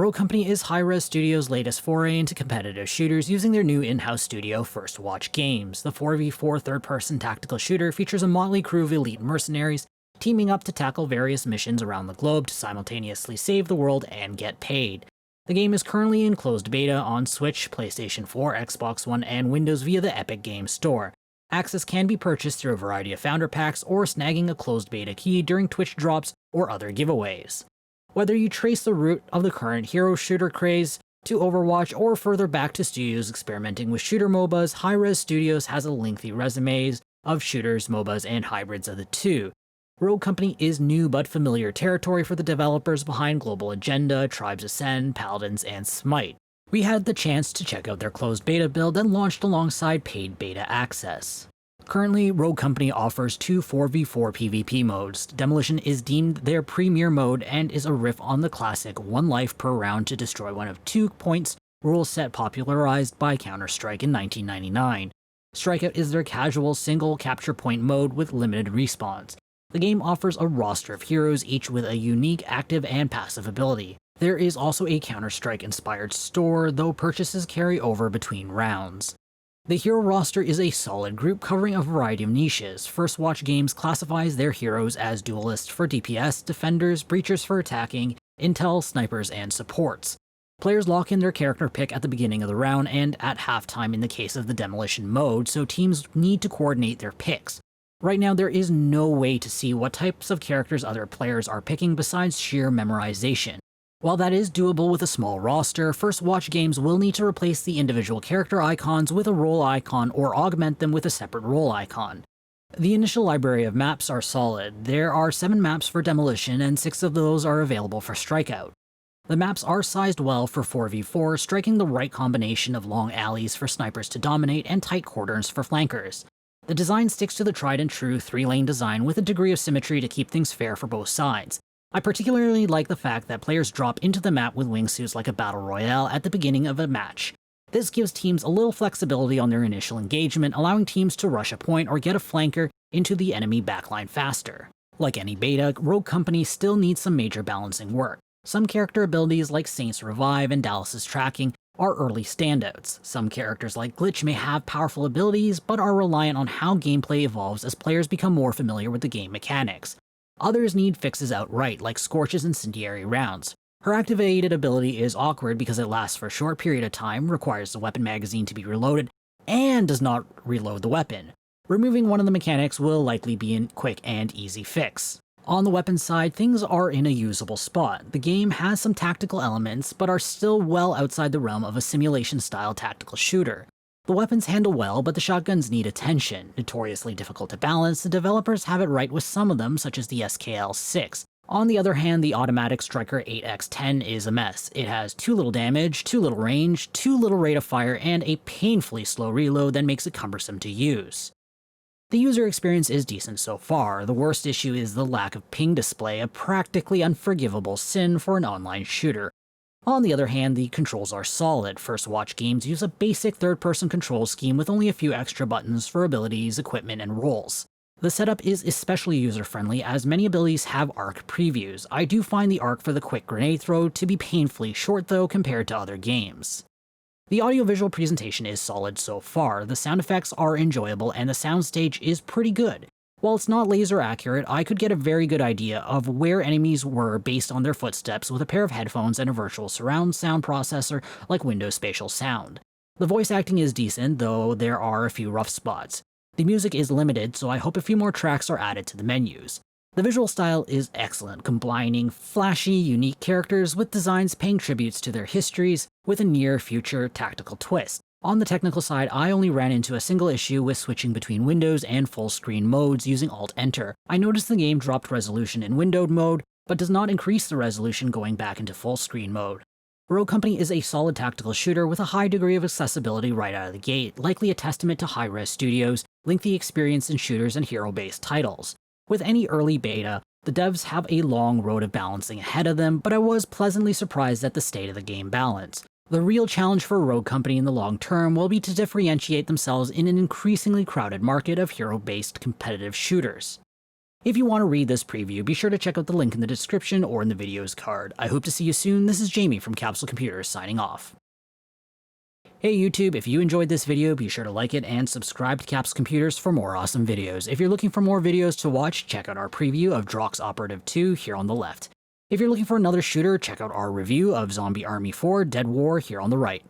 Rogue Company is Hi-Rez Studios' latest foray into competitive shooters using their new in-house studio First Watch Games. The 4v4 third-person tactical shooter features a motley crew of elite mercenaries teaming up to tackle various missions around the globe to simultaneously save the world and get paid. The game is currently in closed beta on Switch, PlayStation 4, Xbox One, and Windows via the Epic Games Store. Access can be purchased through a variety of founder packs or snagging a closed beta key during Twitch drops or other giveaways. Whether you trace the root of the current hero shooter craze to Overwatch or further back to studios experimenting with shooter MOBAs, Hi-Rez Studios has a lengthy resume of shooters, MOBAs, and hybrids of the two. Rogue Company is new but familiar territory for the developers behind Global Agenda, Tribes Ascend, Paladins, and Smite. We had the chance to check out their closed beta build and launched alongside paid beta access. Currently, Rogue Company offers two 4v4 PvP modes. Demolition is deemed their premier mode and is a riff on the classic one life per round to destroy one of 2 points rule set popularized by Counter-Strike in 1999. Strikeout is their casual single capture point mode with limited respawns. The game offers a roster of heroes, each with a unique active and passive ability. There is also a Counter-Strike inspired store, though purchases carry over between rounds. The hero roster is a solid group covering a variety of niches. First Watch Games classifies their heroes as duelists for DPS, defenders, breachers for attacking, intel, snipers, and supports. Players lock in their character pick at the beginning of the round and at halftime in the case of the demolition mode, so teams need to coordinate their picks. Right now, there is no way to see what types of characters other players are picking besides sheer memorization. While that is doable with a small roster, First Watch Games will need to replace the individual character icons with a role icon or augment them with a separate role icon. The initial library of maps are solid. There are 7 maps for Demolition and 6 of those are available for Strikeout. The maps are sized well for 4v4, striking the right combination of long alleys for snipers to dominate and tight corners for flankers. The design sticks to the tried and true 3-lane design with a degree of symmetry to keep things fair for both sides. I particularly like the fact that players drop into the map with wingsuits like a battle royale at the beginning of a match. This gives teams a little flexibility on their initial engagement, allowing teams to rush a point or get a flanker into the enemy backline faster. Like any beta, Rogue Company still needs some major balancing work. Some character abilities like Saint's Revive and Dallas's Tracking are early standouts. Some characters like Glitch may have powerful abilities, but are reliant on how gameplay evolves as players become more familiar with the game mechanics. Others need fixes outright, like Scorch's incendiary rounds. Her activated ability is awkward because it lasts for a short period of time, requires the weapon magazine to be reloaded, and does not reload the weapon. Removing one of the mechanics will likely be a quick and easy fix. On the weapon side, things are in a usable spot. The game has some tactical elements, but are still well outside the realm of a simulation-style tactical shooter. The weapons handle well, but the shotguns need attention. Notoriously difficult to balance, the developers have it right with some of them, such as the SKL-6. On the other hand, the automatic Striker 8x10 is a mess. It has too little damage, too little range, too little rate of fire, and a painfully slow reload that makes it cumbersome to use. The user experience is decent so far. The worst issue is the lack of ping display, a practically unforgivable sin for an online shooter. On the other hand, the controls are solid. First Watch Games use a basic third-person control scheme with only a few extra buttons for abilities, equipment, and roles. The setup is especially user-friendly as many abilities have arc previews. I do find the arc for the quick grenade throw to be painfully short though compared to other games. The audiovisual presentation is solid so far. The sound effects are enjoyable and the soundstage is pretty good. While it's not laser accurate, I could get a very good idea of where enemies were based on their footsteps with a pair of headphones and a virtual surround sound processor like Windows Spatial Sound. The voice acting is decent, though there are a few rough spots. The music is limited, so I hope a few more tracks are added to the menus. The visual style is excellent, combining flashy, unique characters with designs paying tributes to their histories with a near-future tactical twist. On the technical side, I only ran into a single issue with switching between Windows and full-screen modes using Alt-Enter. I noticed the game dropped resolution in windowed mode, but does not increase the resolution going back into full-screen mode. Rogue Company is a solid tactical shooter with a high degree of accessibility right out of the gate, likely a testament to Hi-Rez Studios' lengthy experience in shooters and hero-based titles. With any early beta, the devs have a long road of balancing ahead of them, but I was pleasantly surprised at the state of the game balance. The real challenge for Rogue Company in the long term will be to differentiate themselves in an increasingly crowded market of hero-based competitive shooters. If you want to read this preview, be sure to check out the link in the description or in the video's card. I hope to see you soon. This is Jamie from Capsule Computers signing off. Hey YouTube, if you enjoyed this video, be sure to like it and subscribe to Capsule Computers for more awesome videos. If you're looking for more videos to watch, check out our preview of Drox Operative 2 here on the left. If you're looking for another shooter, check out our review of Zombie Army 4 Dead War here on the right.